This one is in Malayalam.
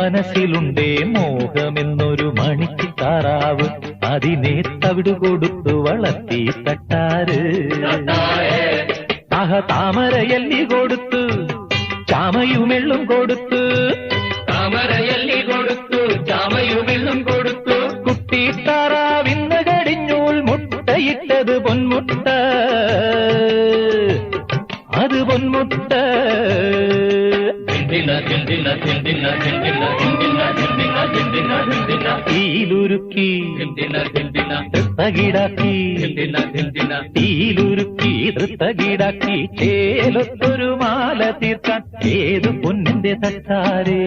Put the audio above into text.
മനസ്സിലുണ്ടേ മോഹമെന്നൊരു മണിച്ചിത്താറാവ്, അതിനെ തവിടു കൊടുത്തു വളർത്തി തട്ടാറ്. ആഹ താമരയല്ലി കൊടുത്തു ചാമയുമെള്ളും കൊടുത്തു, താമരയല്ലി കൊടുത്തു ചാമയുമെള്ളും കൊടുത്തു. കുട്ടിത്താറാവിന്ന് കടിഞ്ഞൂൽ മുട്ടയിട്ടത് പൊന്മുട്ട, അത് പൊന്മുട്ട. തീയിലുരുക്കി തകിടാക്കി, തീയിലുരുക്കി തകിടാക്കി, ചേലത്തൊരു മാല തീർക്കാൻ ഏതു പൊന്നിന്റെ തട്ടാരേ.